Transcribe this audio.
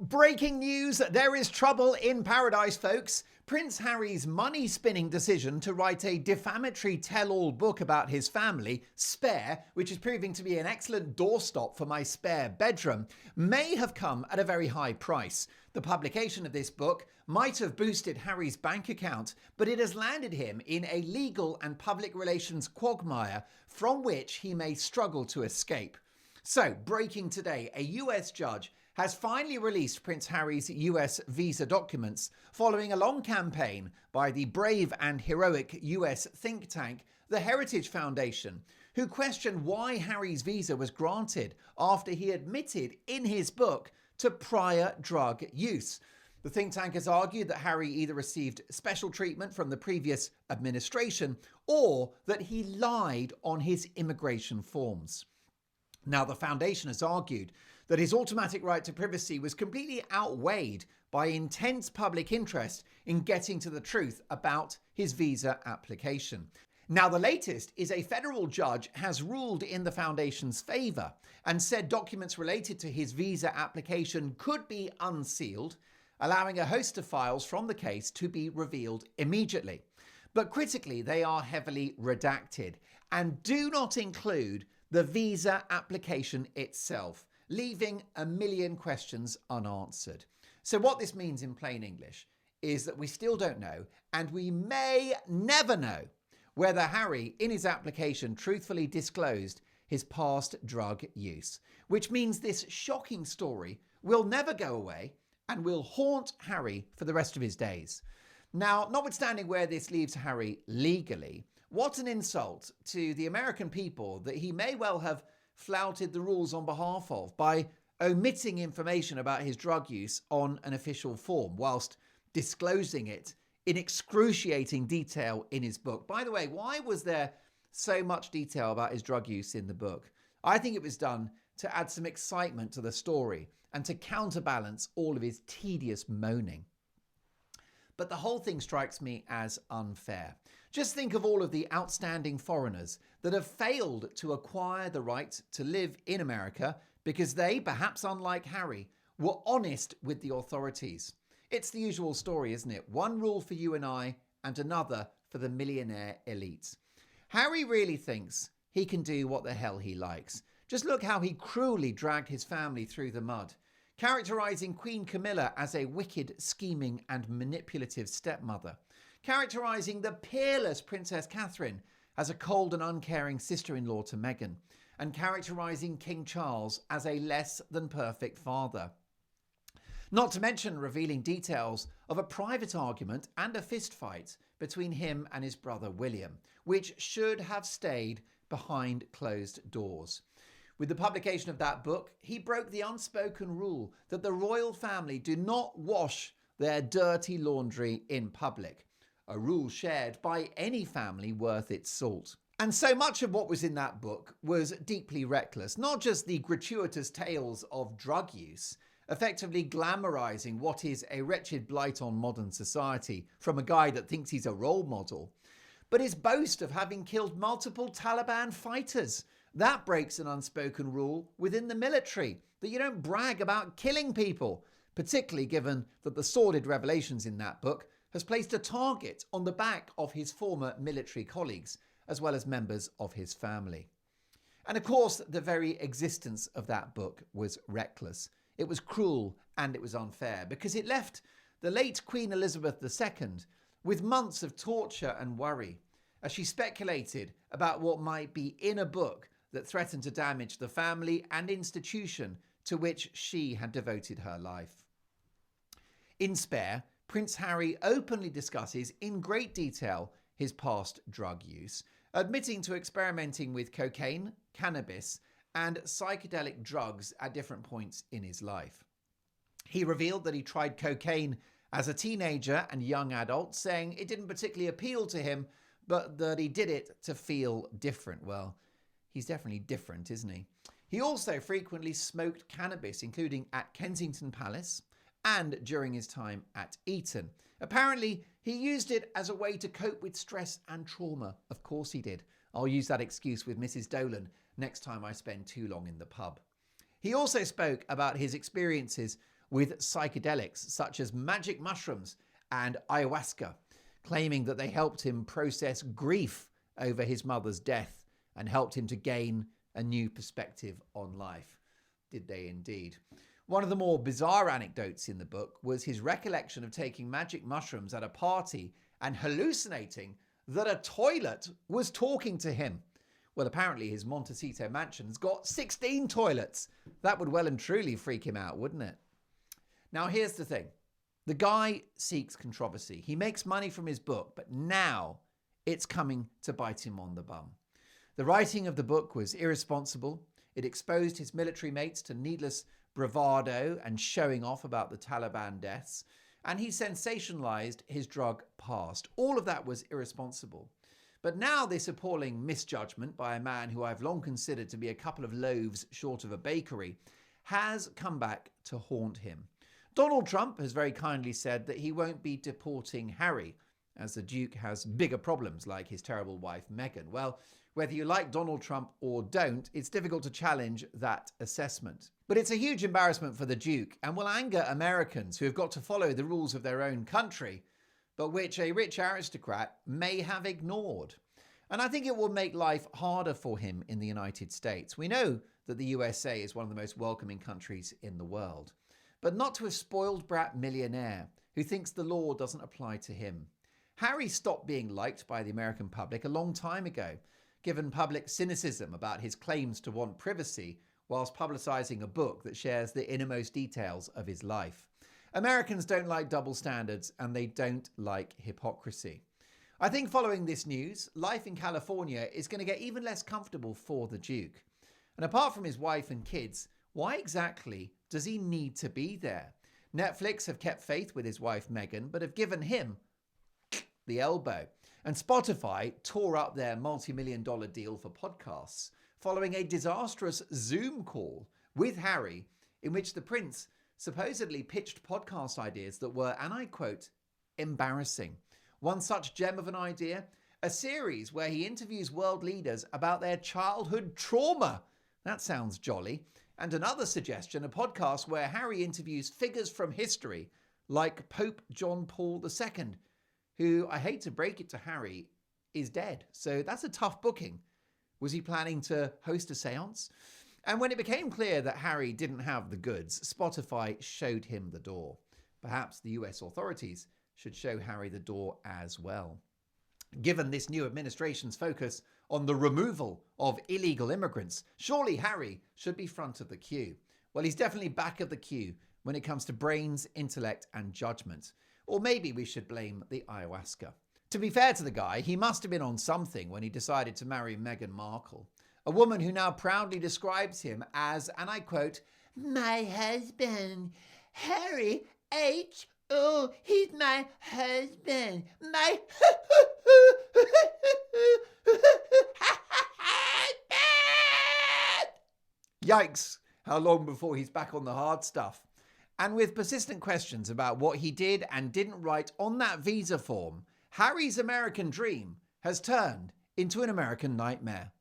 Breaking news, there is trouble in paradise, folks. Prince Harry's money-spinning decision to write a defamatory tell-all book about his family, Spare, which is proving to be an excellent doorstop for my spare bedroom, may have come at a very high price. The publication of this book might have boosted Harry's bank account, but it has landed him in a legal and public relations quagmire from which he may struggle to escape. So, breaking today, a US judge has finally released Prince Harry's US visa documents following a long campaign by the brave and heroic US think tank, the Heritage Foundation, who questioned why Harry's visa was granted after he admitted in his book to prior drug use. The think tank has argued that Harry either received special treatment from the previous administration or that he lied on his immigration forms. Now, the foundation has argued that his automatic right to privacy was completely outweighed by intense public interest in getting to the truth about his visa application. Now, the latest is a federal judge has ruled in the foundation's favour and said documents related to his visa application could be unsealed, allowing a host of files from the case to be revealed immediately. But critically, they are heavily redacted and do not include the visa application itself, leaving a million questions unanswered. So what this means in plain English is that we still don't know, and we may never know, whether Harry in his application truthfully disclosed his past drug use, which means this shocking story will never go away and will haunt Harry for the rest of his days. Now, notwithstanding where this leaves Harry legally, what an insult to the American people that he may well have flouted the rules on behalf of by omitting information about his drug use on an official form whilst disclosing it in excruciating detail in his book. By the way, why was there so much detail about his drug use in the book? I think it was done to add some excitement to the story and to counterbalance all of his tedious moaning. But the whole thing strikes me as unfair. Just think of all of the outstanding foreigners that have failed to acquire the right to live in America because they, perhaps unlike Harry, were honest with the authorities. It's the usual story, isn't it? One rule for you and I, and another for the millionaire elite. Harry really thinks he can do what the hell he likes. Just look how he cruelly dragged his family through the mud, characterising Queen Camilla as a wicked, scheming and manipulative stepmother, characterising the peerless Princess Catherine as a cold and uncaring sister-in-law to Meghan, and characterising King Charles as a less than perfect father. Not to mention revealing details of a private argument and a fistfight between him and his brother William, which should have stayed behind closed doors. With the publication of that book, he broke the unspoken rule that the royal family do not wash their dirty laundry in public, a rule shared by any family worth its salt. And so much of what was in that book was deeply reckless, not just the gratuitous tales of drug use, effectively glamorizing what is a wretched blight on modern society from a guy that thinks he's a role model, but his boast of having killed multiple Taliban fighters. That breaks an unspoken rule within the military, that you don't brag about killing people, particularly given that the sordid revelations in that book has placed a target on the back of his former military colleagues, as well as members of his family. And of course, the very existence of that book was reckless. It was cruel and it was unfair because it left the late Queen Elizabeth II with months of torture and worry as she speculated about what might be in a book that threatened to damage the family and institution to which she had devoted her life. In Spare, Prince Harry openly discusses in great detail his past drug use, admitting to experimenting with cocaine, cannabis, and psychedelic drugs at different points in his life. He revealed that he tried cocaine as a teenager and young adult, saying it didn't particularly appeal to him, but that he did it to feel different. Well, he's definitely different, isn't he? He also frequently smoked cannabis, including at Kensington Palace and during his time at Eton. Apparently, he used it as a way to cope with stress and trauma. Of course he did. I'll use that excuse with Mrs. Dolan next time I spend too long in the pub. He also spoke about his experiences with psychedelics such as magic mushrooms and ayahuasca, claiming that they helped him process grief over his mother's death and helped him to gain a new perspective on life. Did they indeed? One of the more bizarre anecdotes in the book was his recollection of taking magic mushrooms at a party and hallucinating that a toilet was talking to him. Well, apparently his Montecito mansion's got 16 toilets. That would well and truly freak him out, wouldn't it? Now, here's the thing. The guy seeks controversy. He makes money from his book, but now it's coming to bite him on the bum. The writing of the book was irresponsible. It exposed his military mates to needless bravado and showing off about the Taliban deaths, and he sensationalized his drug past. All of that was irresponsible. But now this appalling misjudgment by a man who I've long considered to be a couple of loaves short of a bakery has come back to haunt him. Donald Trump has very kindly said that he won't be deporting Harry, as the Duke has bigger problems like his terrible wife Meghan. Well, whether you like Donald Trump or don't, it's difficult to challenge that assessment. But it's a huge embarrassment for the Duke and will anger Americans who have got to follow the rules of their own country, but which a rich aristocrat may have ignored. And I think it will make life harder for him in the United States. We know that the USA is one of the most welcoming countries in the world, but not to a spoiled brat millionaire who thinks the law doesn't apply to him. Harry stopped being liked by the American public a long time ago, given public cynicism about his claims to want privacy whilst publicising a book that shares the innermost details of his life. Americans don't like double standards and they don't like hypocrisy. I think following this news, life in California is going to get even less comfortable for the Duke. And apart from his wife and kids, why exactly does he need to be there? Netflix have kept faith with his wife Meghan, but have given him the elbow. And Spotify tore up their multi-million-dollar deal for podcasts following a disastrous Zoom call with Harry in which the prince supposedly pitched podcast ideas that were, and I quote, embarrassing. One such gem of an idea, a series where he interviews world leaders about their childhood trauma. That sounds jolly. And another suggestion, a podcast where Harry interviews figures from history like Pope John Paul II, who, I hate to break it to Harry, is dead. So that's a tough booking. Was he planning to host a seance? And when it became clear that Harry didn't have the goods, Spotify showed him the door. Perhaps the US authorities should show Harry the door as well. Given this new administration's focus on the removal of illegal immigrants, surely Harry should be front of the queue. Well, he's definitely back of the queue when it comes to brains, intellect, and judgment. Or maybe we should blame the ayahuasca. To be fair to the guy, he must have been on something when he decided to marry Meghan Markle, a woman who now proudly describes him as, and I quote, "my husband, Harry H. Oh, he's my husband. My husband." Yikes, how long before he's back on the hard stuff? And with persistent questions about what he did and didn't write on that visa form, Harry's American dream has turned into an American nightmare.